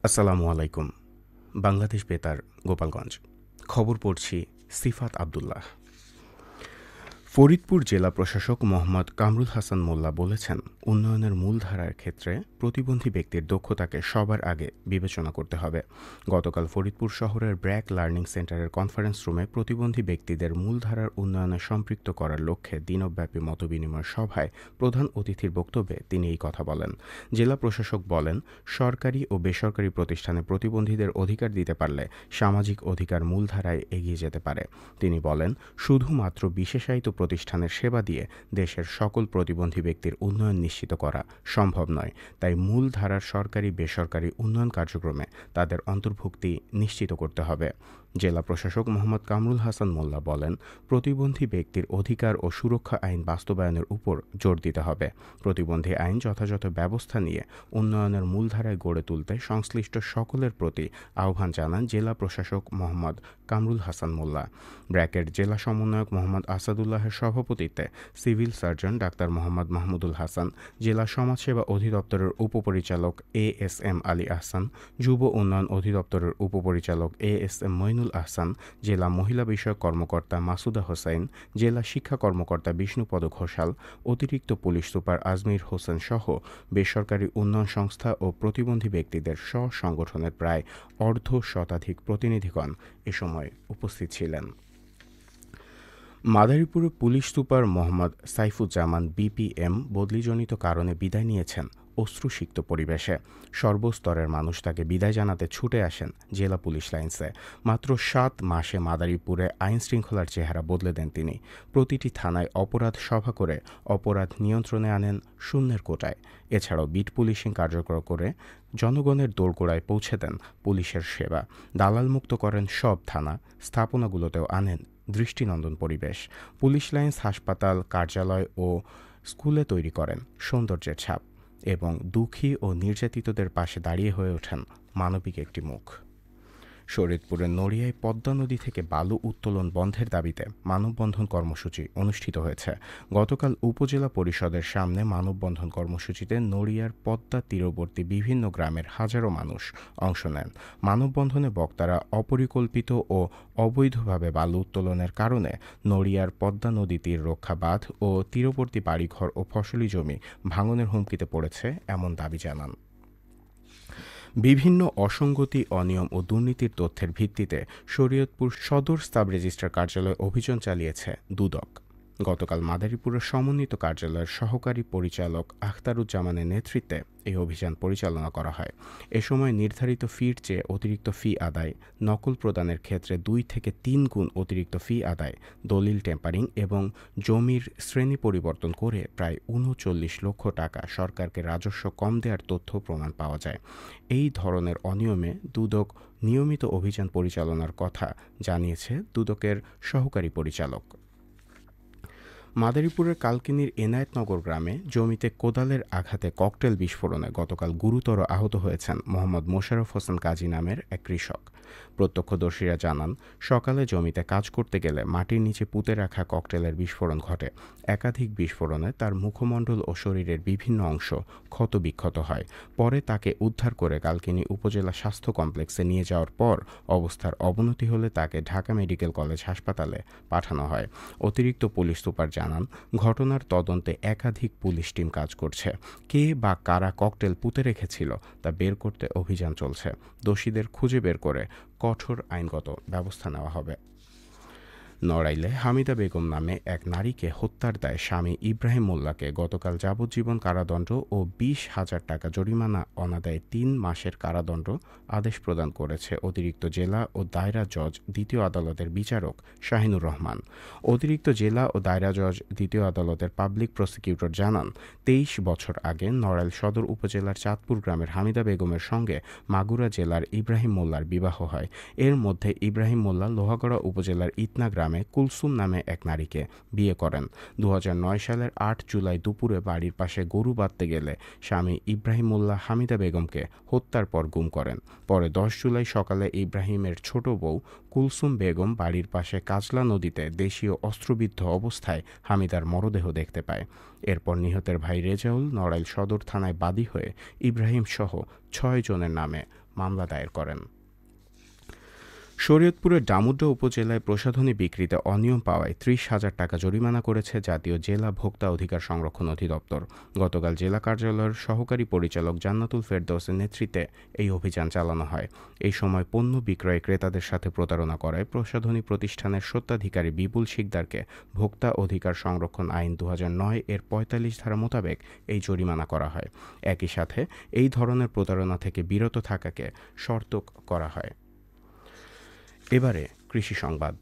আসসালামু আলাইকুম। বাংলাদেশ বেতার, গোপালগঞ্জ। খবর পড়ছি সিফাত আবদুল্লাহ। ফরিদপুর জেলা প্রশাসক মোহাম্মদ কামরুল হাসান মোল্লা বলেছেন, উন্নয়নের মূলধারার ক্ষেত্রে প্রতিবন্ধী ব্যক্তির দক্ষতাকে সবার আগে বিবেচনা করতে হবে। গতকাল ফরিদপুর শহরের ব্র্যাক লার্নিং সেন্টারের কনফারেন্স রুমে প্রতিবন্ধী ব্যক্তিদের মূলধারার উন্নয়নে সম্পৃক্ত করার লক্ষ্যে দিনব্যাপী মতবিনিময় সভায় প্রধান অতিথির বক্তব্যে তিনি এই কথা বলেন। জেলা প্রশাসক বলেন, সরকারি ও বেসরকারি প্রতিষ্ঠানে প্রতিবন্ধীদের অধিকার দিতে পারলে সামাজিক অধিকার মূলধারায় এগিয়ে যেতে পারে। তিনি বলেন, শুধুমাত্র বিশেষায়িত প্রতিষ্ঠানের সেবা দিয়ে দেশের সকল প্রতিবন্ধী ব্যক্তির উন্নয়ন নিশ্চিত করা সম্ভব নয়। তাই মূলধারার সরকারি বেসরকারি উন্নয়ন কার্যক্রমে তাদের অন্তর্ভুক্তি নিশ্চিত করতে হবে। জেলা প্রশাসক মোহাম্মদ কামরুল হাসান মোল্লা বলেন, প্রতিবন্ধী ব্যক্তির অধিকার ও সুরক্ষা আইন বাস্তবায়নের উপর জোর দিতে হবে। প্রতিবন্ধী আইন যথাযথ ব্যবস্থা নিয়ে উন্নয়নের মূলধারায় গড়ে তুলতে সংশ্লিষ্ট সকলের প্রতি আহ্বান জানান জেলা প্রশাসক মোহাম্মদ কামরুল হাসান মোল্লা। ব্র্যাকের জেলা সমন্বয়ক মোহাম্মদ আসাদুল্লাহের সভাপতিত্বে civil surgeon doctor Mohammad Mahmudul Hasan, জেলা সমাজসেবা অধিদপ্তরের উপপরিচালক ASM আলী আহসান, যুব উন্নয়ন অধিদপ্তরের উপপরিচালক ASM মইনুল আহসান, জেলা মহিলা বিষয়ক কর্মকর্তা মাসুদা হোসাইন, জেলা শিক্ষা কর্মকর্তা বিষ্ণুপদ ঘোষাল, অতিরিক্ত পুলিশ সুপার আজমির হোসেন সহ বেসরকারি উন্নয়ন সংস্থা ও প্রতিবন্ধী ব্যক্তিদের স্ব-সংগঠনের প্রায় অর্ধশতাধিক প্রতিনিধিগণ এ সময় উপস্থিত ছিলেন। মাদারীপুরে police super Mohammad Saifuzzaman BPM বদলিজনিত কারণে বিদায় নিয়েছেন অশ্রুসিক্ত পরিবেশে। সর্বস্তরের মানুষ তাকে বিদায় জানাতে ছুটে আসেন জেলা পুলিশ লাইন্সে। মাত্র 7 মাসে মাদারীপুরে আইন শৃঙ্খলার চেহারা বদলে দেন তিনি। প্রতিটি থানায় অপরাধ সভা করে অপরাধ নিয়ন্ত্রণে আনেন শূন্যের কোটায়। এছাড়াও বিট পুলিশিং কার্যকর করে জনগণের দোরগোড়ায় পৌঁছে দেন পুলিশের সেবা। দালালমুক্ত করেন সব থানা, স্থাপনাগুলোতেও আনেন দৃষ্টিনন্দন পরিবেশ। পুলিশ লাইন্স হাসপাতাল, কার্যালয় ও স্কুলে তৈরি করেন সৌন্দর্যের ছাপ এবং দুঃখী ও নির্যাতিতদের পাশে দাঁড়িয়ে হয়ে ওঠেন মানবিক একটি মুখ। শরীয়তপুরের নড়িয়ায় পদ্মা নদী থেকে বালু উত্তোলন বন্ধের দাবিতে মানববন্ধন কর্মসূচি অনুষ্ঠিত হয়েছে। গতকাল উপজেলা পরিষদের সামনে মানববন্ধন কর্মসূচিতে নড়িয়ার পদ্মা তীরবর্তী বিভিন্ন গ্রামের হাজারো মানুষ অংশ নেন। মানববন্ধনে বক্তারা অপরিকল্পিত ও অবৈধভাবে বালু উত্তোলনের কারণে নড়িয়ার পদ্মা নদী তীর রক্ষা বাঁধ ও তীরবর্তী বাড়িঘর ও ফসলি জমি ভাঙনের হুমকিতে পড়েছে এমন দাবি জানান। বিভিন্ন অসঙ্গতি, অনিয়ম ও দুর্নীতির তথ্যের ভিত্তিতে শরীয়তপুর সদর সাব রেজিস্ট্রার কার্যালয়ে অভিযান চালিয়েছে দুদক। গতকাল মাদারীপুরের সমন্বিত কার্যালয়ের সহকারী পরিচালক আখতারুজ্জামানের নেতৃত্বে এই অভিযান পরিচালনা করা হয়। এ সময় নির্ধারিত ফির চেয়ে অতিরিক্ত ফি আদায়, নকল প্রদানের ক্ষেত্রে 2 থেকে 3 গুণ অতিরিক্ত ফি আদায়, দলিল টেম্পারিং এবং জমির শ্রেণী পরিবর্তন করে প্রায় ৩৯ লক্ষ টাকা সরকারকে রাজস্ব কম দেওয়ার তথ্য প্রমাণ পাওয়া যায়। এই ধরনের অনিয়মে দুদক নিয়মিত অভিযান পরিচালনার কথা জানিয়েছে দুদকের সহকারী পরিচালক। মাদারীপুরের কালকিনির এনায়েতনগর গ্রামে জমিতে কোদালের আঘাতে ককটেল বিস্ফোরণে গতকাল গুরুতর আহত হয়েছেন মোহাম্মদ মোশাররফ হোসেন কাজী নামের এক কৃষক। প্রত্যক্ষদর্শীরা জানান, সকালে জমিতে কাজ করতে গেলে মাটির নিচে পুঁতে রাখা ককটেলের বিস্ফোরণ ঘটে। একাধিক বিস্ফোরণে তার মুখমণ্ডল ও শরীরের বিভিন্ন অংশ ক্ষতবিক্ষত হয়। পরে তাকে উদ্ধার করে কালকিনি উপজেলা স্বাস্থ্য কমপ্লেক্সে নিয়ে যাওয়ার পর অবস্থার অবনতি হলে তাকে ঢাকা মেডিকেল কলেজ হাসপাতালে পাঠানো হয়। অতিরিক্ত পুলিশ সুপার জানান, ঘটনার তদন্তে একাধিক পুলিশ টিম কাজ করছে। কে বা কারা ককটেল পুঁতে রেখেছিল তা বের করতে অভিযান চলছে। দোষীদের খুঁজে বের করে কঠোর আইনগত ব্যবস্থা নেওয়া হবে। নড়াইলে হামিদা বেগম নামে এক নারীকে হত্যার দায়ে স্বামী ইব্রাহিম মোল্লাকে গতকাল যাবজ্জীবন কারাদণ্ড ও 20,000 টাকা জরিমানা অনাদায়ে 3 মাসের কারাদণ্ড আদেশ প্রদান করেছে অতিরিক্ত জেলা ও দায়রা জজ দ্বিতীয় আদালতের বিচারক শাহিনুর রহমান। অতিরিক্ত জেলা ও দায়রা জজ দ্বিতীয় আদালতের পাবলিক প্রসিকিউটর জানান, 23 বছর আগে নড়াইল সদর উপজেলার চাঁদপুর গ্রামের হামিদা বেগমের সঙ্গে মাগুরা জেলার ইব্রাহিম মোল্লার বিবাহ হয়। এর মধ্যে ইব্রাহিম মোল্লা লোহাগড়া উপজেলার ইতনা গ্রামে কুলসুম নামে এক নারীকে বিয়ে করেন। 2009 সালের 8 জুলাই দুপুরে বাড়ির পাশে গরু বাঁধতে গেলে স্বামী ইব্রাহিম মোল্লা হামিদা বেগমকে হত্যার পর গুম করেন। পরে 10 জুলাই সকালে ইব্রাহিমের ছোট বউ কুলসুম বেগম বাড়ির পাশে কাজলা নদীতে দেশীয় অস্ত্রবিদ্ধ অবস্থায় হামিদার মরদেহ দেখতে পায়। এরপর নিহতের ভাই রেজাউল নড়াইল সদর থানায় বাদী হয়ে ইব্রাহিম সহ 6 জনের নামে মামলা দায়ের করেন। শরীয়তপুরের ডামুড্যা উপজেলায় প্রসাধনী বিক্রিতে অনিয়ম পাওয়ায় ৩০,০০০ টাকা জরিমানা করেছে জাতীয় জেলা ভোক্তা অধিকার সংরক্ষণ অধিদপ্তর। গতকাল জেলা কার্যালয়ের সহকারী পরিচালক জান্নাতুল ফেরদৌসের নেতৃত্বে এই অভিযান চালানো হয়। এই সময় পণ্য বিক্রয়ে ক্রেতাদের সাথে প্রতারণা করায় প্রসাধনী প্রতিষ্ঠানের স্বত্বাধিকারী বিপুল শিকদারকে ভোক্তা অধিকার সংরক্ষণ আইন ২০০৯ এর ৪৫ ধারা মোতাবেক এই জরিমানা করা হয়। একই সাথে এই ধরনের প্রতারণা থেকে বিরত থাকাকে শর্ত করা হয়। এবারে কৃষি সংবাদ।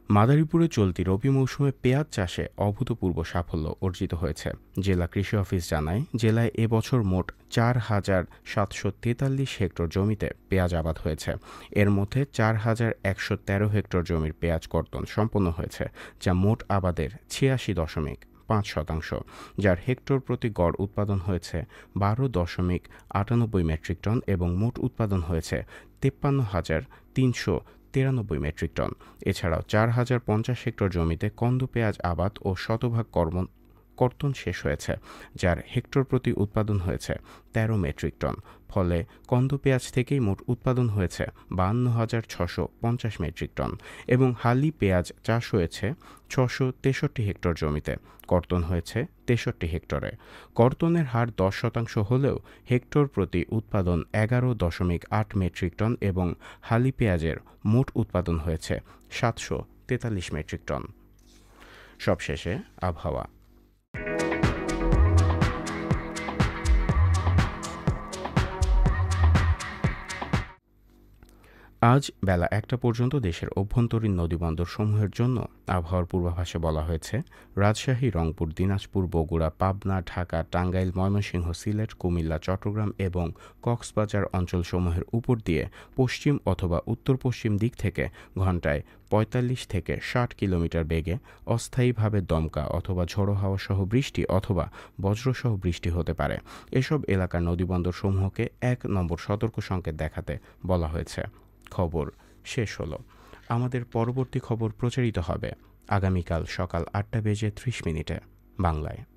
মাদারীপুরে চলতি রবি মৌসুমে পেঁয়াজ চাষে অভূতপূর্ব সাফল্য অর্জিত হয়েছে। জেলা কৃষি অফিস জানায়, জেলায় এবছর মোট ৪,৭৪৩ হেক্টর জমিতে পেঁয়াজ আবাদ হয়েছে। এর মধ্যে ৪,১১৩ হেক্টর জমির পেঁয়াজ কর্তন সম্পন্ন হয়েছে, যা মোট আবাদের ৮৬.৫%, যার হেক্টর প্রতি গড় উৎপাদন হয়েছে ১২.৯৮ মেট্রিক টন এবং মোট উৎপাদন হয়েছে ৫৩,৩৯৩ মেট্রিক টন। এছাড়াও ৪,০৫০ হেক্টর জমিতে কন্দ পেঁয়াজ আবাদ ও শতভাগ কর্তন শেষ হয়েছে, যার হেক্টর প্রতি উৎপাদন হয়েছে ১৩ মেট্রিক টন। ফলে কন্দ পেঁয়াজ থেকেই মোট উৎপাদন হয়েছে ৫২,৬৫০ মেট্রিক টন এবং হালি পেঁয়াজ চাষ হয়েছে ৬৬৩ হেক্টর জমিতে, কর্তন হয়েছে ৬৩ হেক্টরে। কর্তনের হার ১০% হলেও হেক্টর প্রতি উৎপাদন ১১.৮ মেট্রিক টন এবং হালি পেঁয়াজের মোট উৎপাদন হয়েছে ৭৪৩ মেট্রিক টন। সবশেষে আবহাওয়া। আজ বেলা ১টা পর্যন্ত দেশের অভ্যন্তরীণ নদীবন্দরসমূহের জন্য আবহাওয়ার পূর্বাভাসে বলা হয়েছে, রাজশাহী, রংপুর, দিনাজপুর, বগুড়া, পাবনা, ঢাকা, টাঙ্গাইল, ময়মনসিংহ, সিলেট, কুমিল্লা, চট্টগ্রাম এবং কক্সবাজার অঞ্চলসমূহের উপর দিয়ে পশ্চিম অথবা উত্তর-পশ্চিম দিক থেকে ঘণ্টায় ৪৫ থেকে ৬০ কিলোমিটার বেগে অস্থায়ীভাবে দমকা অথবা ঝোড়ো হাওয়া সহ বৃষ্টি অথবা বজ্রসহ বৃষ্টি হতে পারে। এসব এলাকার নদীবন্দরসমূহকে ১ নম্বর সতর্ক সংকেত দেখাতে বলা হয়েছে। খবর শেষ হলো। আমাদের পরবর্তী খবর প্রচারিত হবে আগামীকাল সকাল ৮টা বেজে ৩০ মিনিটে বাংলায়।